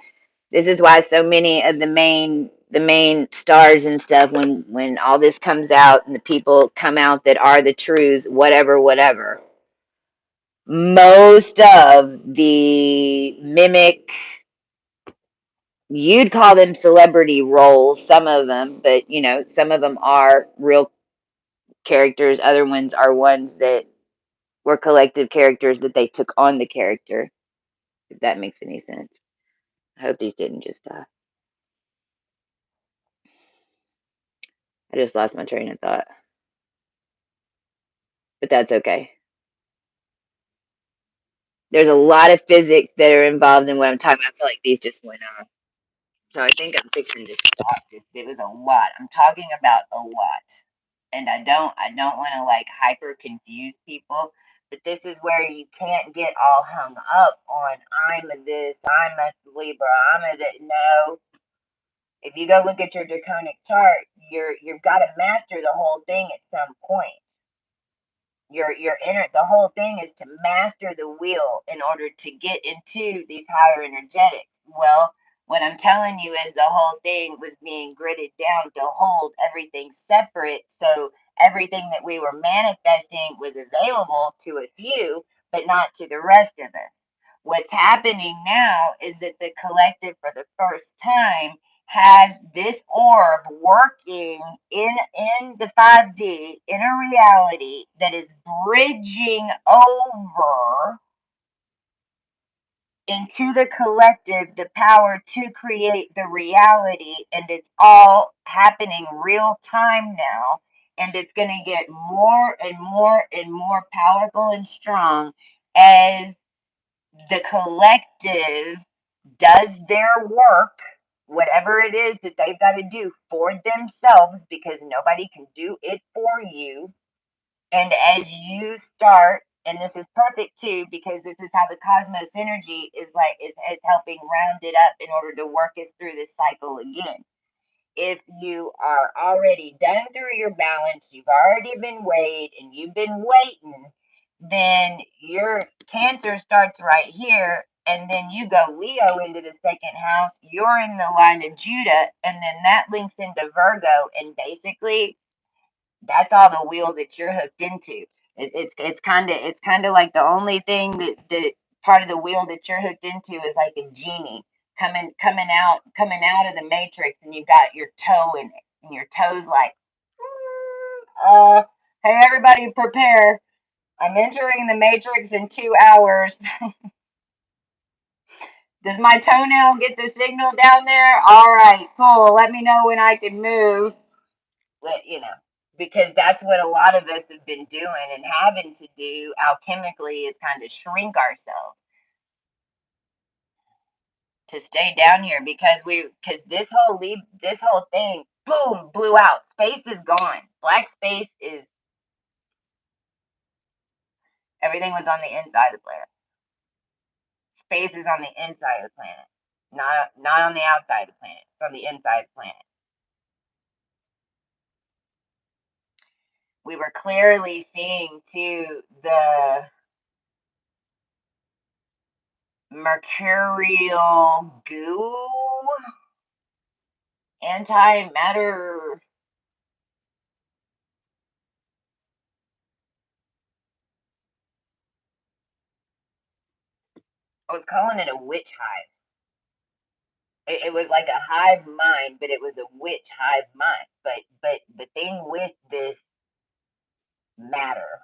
S1: so many of the main stars and stuff, when all this comes out and the people come out that are the truths, whatever, most of the mimic, you'd call them celebrity roles, some of them, but some of them are real characters, other ones are ones that were collective characters that they took on the character, if that makes any sense. I hope these didn't just die. I just lost my train of thought, but that's okay. There's a lot of physics that are involved in what I'm talking about. I feel like these just went on. So I think I'm fixing to stop this. It was a lot. I'm talking about a lot. And I don't want to like hyper confuse people, but this is where you can't get all hung up on I'm a this, I'm a Libra, I'm a that. No, if you go look at your draconic chart, you've got to master the whole thing at some point. Your inner The whole thing is to master the wheel in order to get into these higher energetics. Well, what I'm telling you is the whole thing was being gridded down to hold everything separate, so everything that we were manifesting was available to a few but not to the rest of us. What's happening now is that the collective, for the first time, has this orb working in the 5D, in a reality that is bridging over into the collective the power to create the reality, and it's all happening real time now, and it's going to get more and more and more powerful and strong as the collective does their work, whatever it is that they've got to do for themselves, because nobody can do it for you. And as you start, and this is perfect too, because this is how the cosmos energy is helping round it up in order to work us through this cycle again. if you are already done through your balance, you've already been weighed, and you've been waiting, then your Cancer starts right here, and then you go Leo into the second house. You're in the line of Judah, and then that links into Virgo, and basically that's all the wheel that you're hooked into. It's kind of like the only thing that part of the wheel that you're hooked into is like a genie coming out of the matrix, and you've got your toe in it, and your toe's like, hey everybody, prepare. I'm entering the matrix in 2 hours. Does my toenail get the signal down there? All right, cool. Let me know when I can move. But, because that's what a lot of us have been doing and having to do alchemically, is kind of shrink ourselves to stay down here, because this whole thing, boom, blew out. Space is gone. Black space is everything was on the inside of the planet. Space is on the inside of the planet, not on the outside of the planet. It's on the inside of the planet. We were clearly seeing too the mercurial goo, antimatter. I was calling it a witch hive. It was like a hive mind, but it was a witch hive mind. But the thing with this matter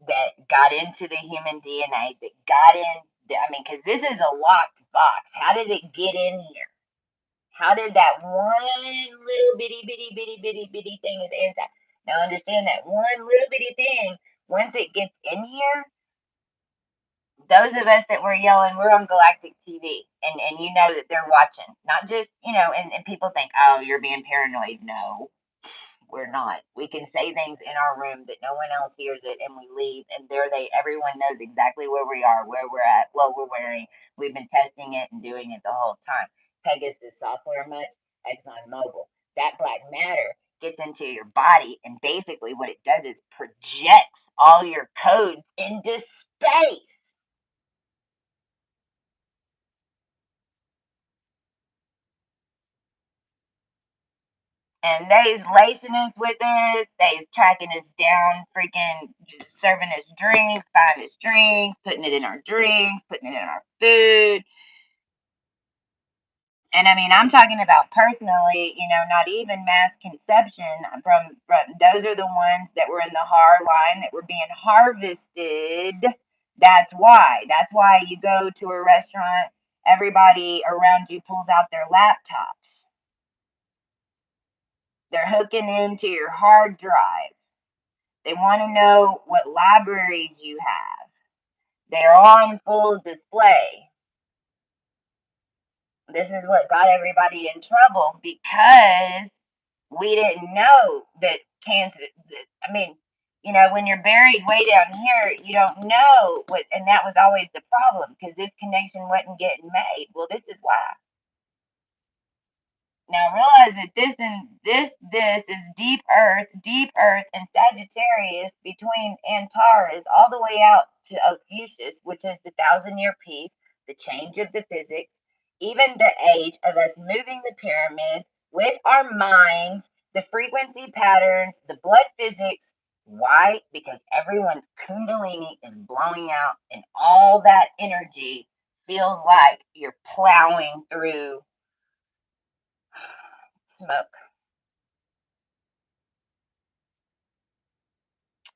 S1: that got into the human DNA, that got in, I mean, because this is a locked box. How did it get in here? How did that one little bitty thing is inside? Now understand that one little bitty thing, once it gets in here, those of us that were yelling, we're on Galactic TV, and you know that they're watching. Not just, and people think, oh, you're being paranoid. No, we're not. We can say things in our room that no one else hears it, and we leave, and there they, everyone knows exactly where we are, where we're at, what we're wearing. We've been testing it and doing it the whole time. Pegasus software much? ExxonMobil. That black matter gets into your body, and basically what it does is projects all your codes into space. And they's lacing us with this. They's tracking us down, freaking serving us drinks, buying us drinks, putting it in our drinks, putting it in our food. And I mean, I'm talking about personally, not even mass conception from those are the ones that were in the HAR line that were being harvested. That's why. That's why you go to a restaurant, everybody around you pulls out their laptops. They're hooking into your hard drive. They want to know what libraries you have. They're on full display. This is what got everybody in trouble, because we didn't know that cancer. I mean, when you're buried way down here, you don't know what, and that was always the problem, because this connection wasn't getting made. Well, this is why. Now realize that this is deep earth, and Sagittarius between Antares all the way out to Ophiuchus, which is the 1,000-year piece, the change of the physics, even the age of us moving the pyramids with our minds, the frequency patterns, the blood physics. Why? Because everyone's kundalini is blowing out, and all that energy feels like you're plowing through smoke.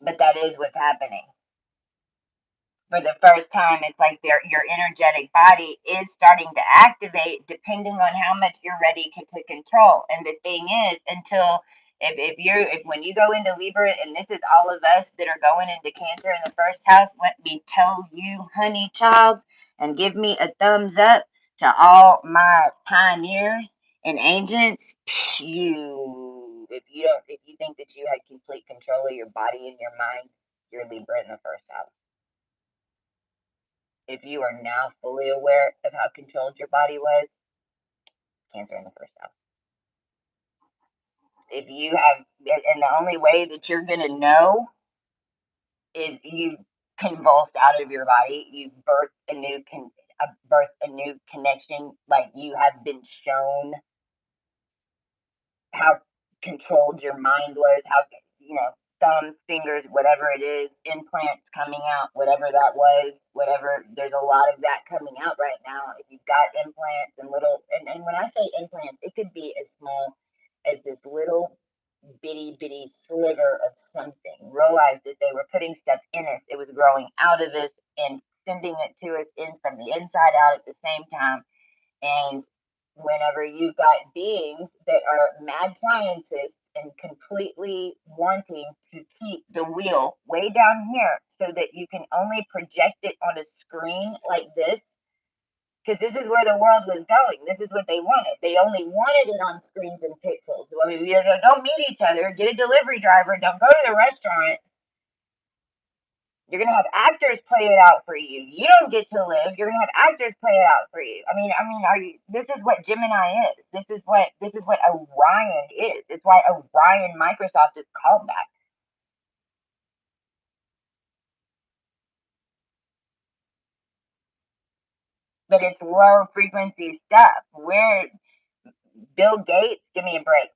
S1: But that is what's happening. For the first time, it's like your energetic body is starting to activate, depending on how much you're ready to control. And the thing is, until if when you go into Libra, and this is all of us that are going into Cancer in the first house, let me tell you, honey child, and give me a thumbs up to all my pioneers and agents. If you think that you had complete control of your body and your mind, you're Libra in the first house. If you are now fully aware of how controlled your body was, Cancer in the first house. If you have, and the only way that you're going to know is you convulsed out of your body, you birth a new birth a new connection, like you have been shown how controlled your mind was, how, thumbs, fingers, whatever it is, implants coming out, whatever that was, whatever. There's a lot of that coming out right now. If you've got implants and little, and when I say implants, it could be as small as this little bitty sliver of something. Realized that they were putting stuff in us. It was growing out of us and sending it to us in from the inside out at the same time. And whenever you've got beings that are mad scientists and completely wanting to keep the wheel way down here so that you can only project it on a screen like this, because this is where the world was going. This is what they wanted. They only wanted it on screens and pixels. I mean, don't meet each other. Get a delivery driver. Don't go to the restaurant. You're gonna have actors play it out for you. You don't get to live. You're gonna have actors play it out for you. Are you? This is what Gemini is. This is what Orion is. It's why Orion Microsoft is called that. But it's low frequency stuff. Where Bill Gates, give me a break.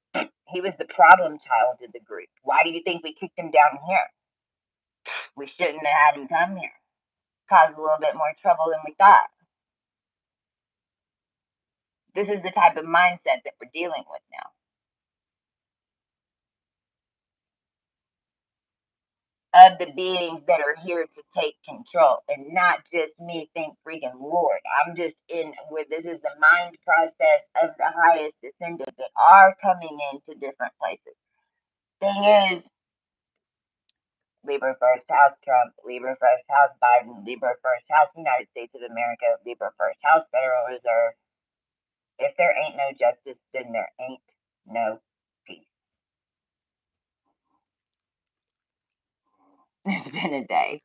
S1: He was the problem child of the group. Why do you think we kicked him down here? We shouldn't have had him come here. Caused a little bit more trouble than we thought. This is the type of mindset that we're dealing with now. Of the beings that are here to take control, and not just me, thank freaking Lord. I'm just in where this is the mind process of the highest descendants that are coming into different places. Thing is, Libra first house Trump, Libra first house Biden, Libra first house United States of America, Libra first house Federal Reserve. If there ain't no justice, then there ain't no peace. It's been a day.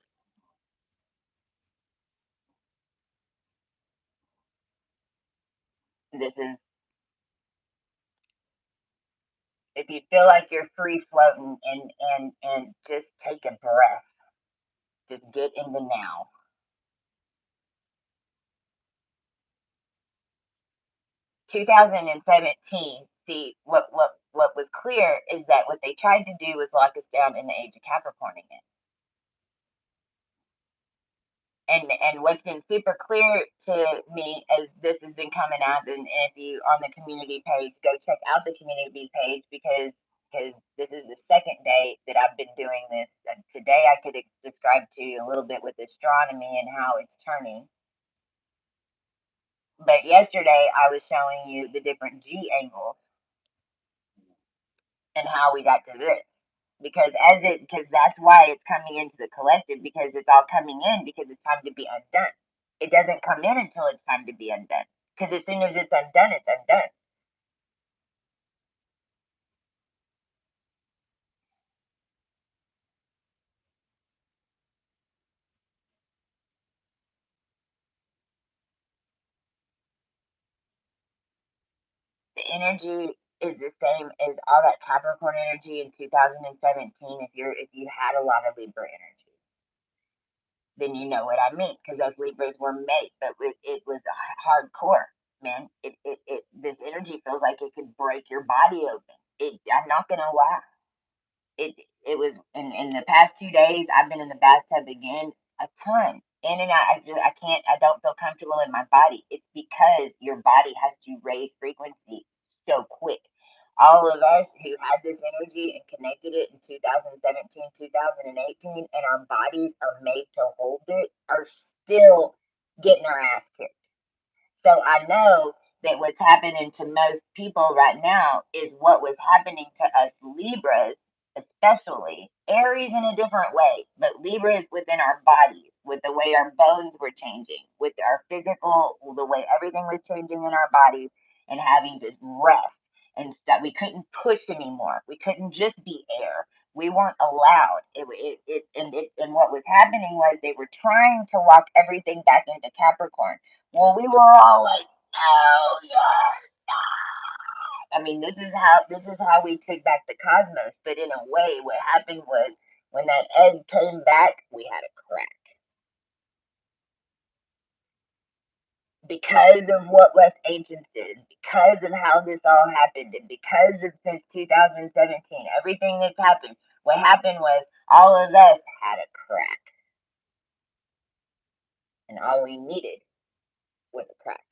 S1: This is, if you feel like you're free floating, and just take a breath. Just get in the now. 2017. See, what was clear is that what they tried to do was lock us down in the age of Capricorn again. And what's been super clear to me as this has been coming out, and if you on the community page, go check out the community page, because this is the second day that I've been doing this. And today I could describe to you a little bit with astronomy and how it's turning. But yesterday I was showing you the different G angles and how we got to this. Because that's why it's coming into the collective, because it's all coming in because it's time to be undone. It doesn't come in until it's time to be undone. Because as soon as it's undone, it's undone. The energy is the same as all that Capricorn energy in 2017. If you had a lot of Libra energy, then you know what I mean. Because those Libras were made, but it was hardcore, man. This energy feels like it could break your body open. I'm not gonna lie. It was in the past 2 days. I've been in the bathtub again a ton, in and out. I don't feel comfortable in my body. It's because your body has to raise frequency so quick. All of us who had this energy and connected it in 2017, 2018, and our bodies are made to hold it, are still getting our ass kicked. So I know that what's happening to most people right now is what was happening to us Libras, especially Aries in a different way, but Libras within our bodies, with the way our bones were changing, with our physical, the way everything was changing in our bodies, and having to rest and that we couldn't push anymore. We couldn't just be air. We weren't allowed. And what was happening was they were trying to lock everything back into Capricorn. Well, we were all like, oh, yeah. I mean, this is how we took back the cosmos. But in a way, what happened was when that egg came back, we had a crack because of what West Ancients did, because of how this all happened, and because of since 2017, everything that's happened. What happened was all of us had a crack, and all we needed was a crack.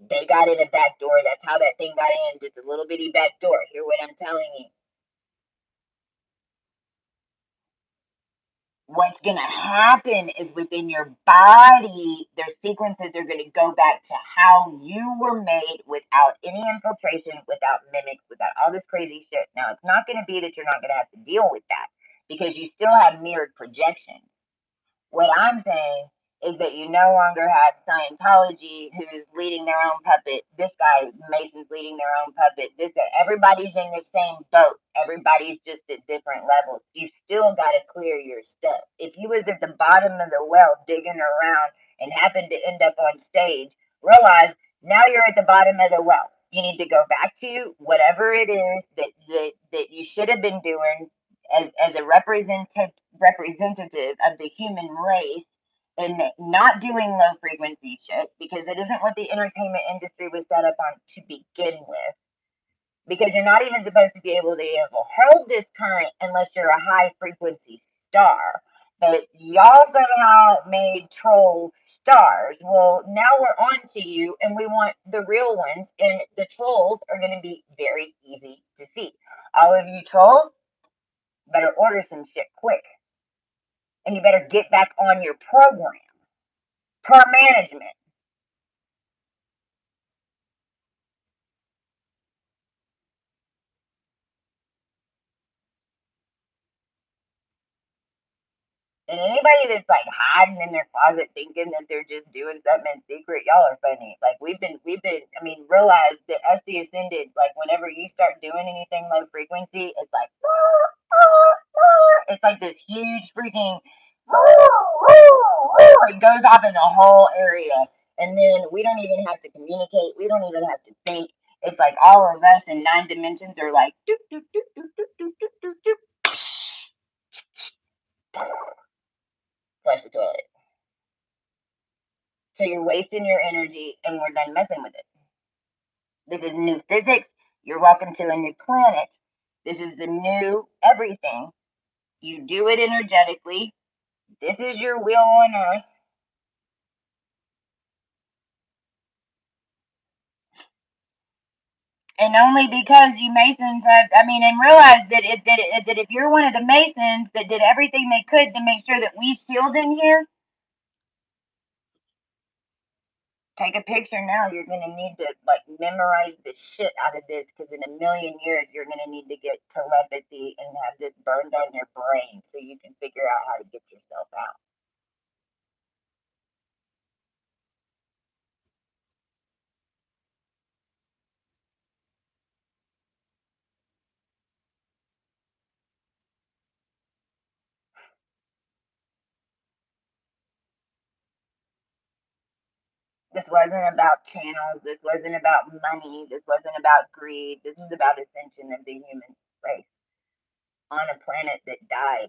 S1: They got in a back door. That's how that thing got in. Just a little bitty back door. Hear what I'm telling you? What's going to happen is within your body, their sequences are going to go back to how you were made without any infiltration, without mimics, without all this crazy shit. Now, it's not going to be that you're not going to have to deal with that because you still have mirrored projections. What I'm saying is that you no longer have Scientology who's leading their own puppet. This guy, Mason's leading their own puppet. This guy, everybody's in the same boat. Everybody's just at different levels. You still got to clear your stuff. If you was at the bottom of the well digging around and happened to end up on stage, realize now you're at the bottom of the well. You need to go back to whatever it is that you should have been doing as a representative of the human race and not doing low frequency shit because it isn't what the entertainment industry was set up on to begin with. Because you're not even supposed to be able to hold this current unless you're a high frequency star. But y'all somehow made trolls stars. Well, now we're on to you and we want the real ones, and the trolls are going to be very easy to see. All of you trolls, better order some shit quick. And you better get back on your program per management. And anybody that's like hiding in their closet thinking that they're just doing something in secret, y'all are funny. Like I mean, realize that us the ascended, like whenever you start doing anything low frequency, it's like, it's like this huge freaking, it goes off in the whole area. And then we don't even have to communicate. We don't even have to think. It's like all of us in 9 dimensions are like, doop, doop, doop, doop, doop, doop, doop, doop, flush the toilet. So you're wasting your energy and we're done messing with it. This is new physics. You're welcome to a new planet. This is the new everything. You do it energetically. This is your wheel on earth. And only because you Masons have, I mean, and realize that if you're one of the Masons that did everything they could to make sure that we sealed in here, take a picture now. You're going to need to like memorize the shit out of this because in a million years you're going to need to get telepathy and have this burned on your brain so you can figure out how to get yourself out. This wasn't about channels. This wasn't about money. This wasn't about greed. This is about ascension of the human race on a planet that died.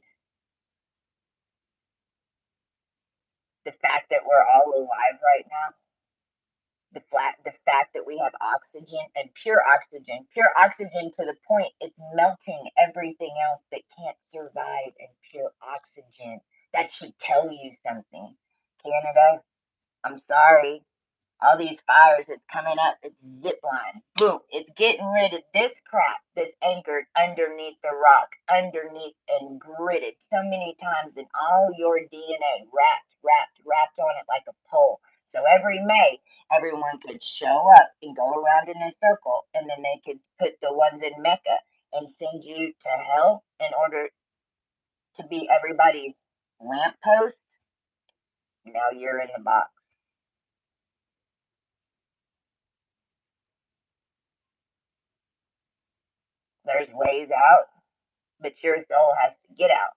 S1: The fact that we're all alive right now, the fact that we have oxygen and pure oxygen to the point it's melting everything else that can't survive in pure oxygen. That should tell you something. Canada, I'm sorry, all these fires that's coming up, it's zipline. Boom. It's getting rid of this crap that's anchored underneath the rock, underneath and gridded so many times in all your DNA, wrapped on it like a pole. So every May, everyone could show up and go around in a circle, and then they could put the ones in Mecca and send you to hell in order to be everybody's lamppost. Now you're in the box. There's ways out, but your soul has to get out.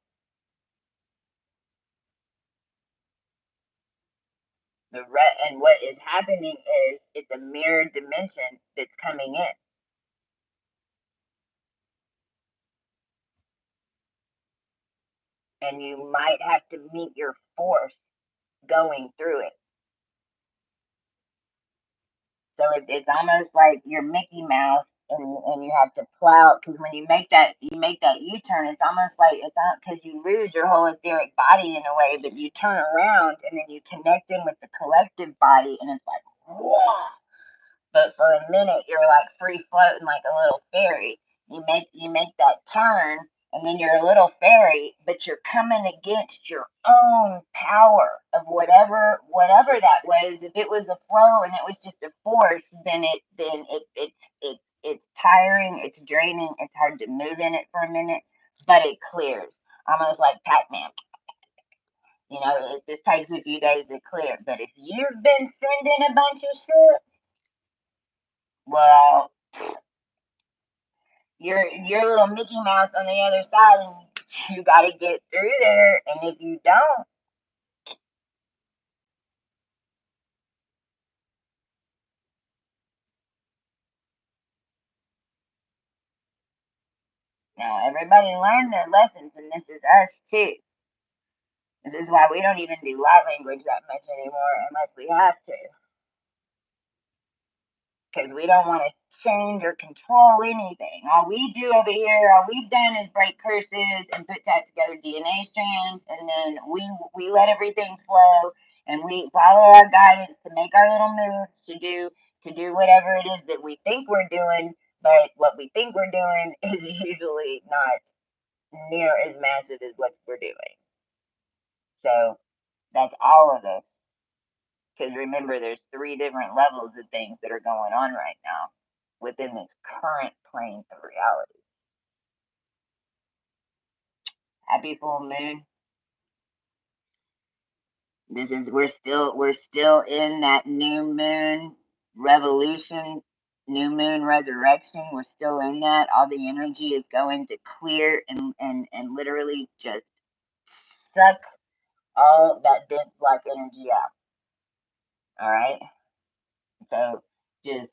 S1: And what is happening is it's a mirror dimension that's coming in. And you might have to meet your force going through it. So it's almost like you're Mickey Mouse, and you have to plow because when you make that U-turn, it's almost like it's not because you lose your whole etheric body in a way, but you turn around and then you connect in with the collective body, and it's like whoa. But for a minute, you're like free floating like a little fairy. You make that turn, and then you're a little fairy, but you're coming against your own power of whatever that was. If it was a flow and it was just a force, then it's tiring, it's draining, it's hard to move in it for a minute, but it clears. Almost like Pac-Man. It just takes a few days to clear. But if you've been sending a bunch of shit, well, your little Mickey Mouse on the other side, and you got to get through there. And if you don't, now everybody learn their lessons, and this is us too. This is why we don't even do light language that much anymore unless we have to, because we don't want to change or control anything. All we do over here, all we've done is break curses and put that together DNA strands, and then we let everything flow, and we follow our guidance to make our little moves to do whatever it is that we think we're doing. But what we think we're doing is usually not near as massive as what we're doing. So that's all of it. Because remember, there's three different levels of things that are going on right now within this current plane of reality. Happy full moon. We're still in that new moon revolution, new moon resurrection. We're still in that. All the energy is going to clear and literally just suck all that dense black energy out. All right. So just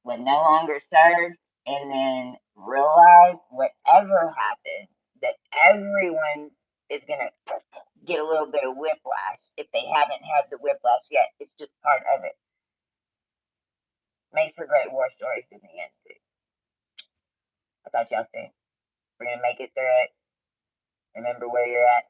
S1: what no longer serves, and then realize whatever happens that everyone is gonna get a little bit of whiplash if they haven't had the whiplash yet. It's just part of it. Makes for great war stories in the end too. I thought y'all soon. We're gonna make it through it. Remember where you're at.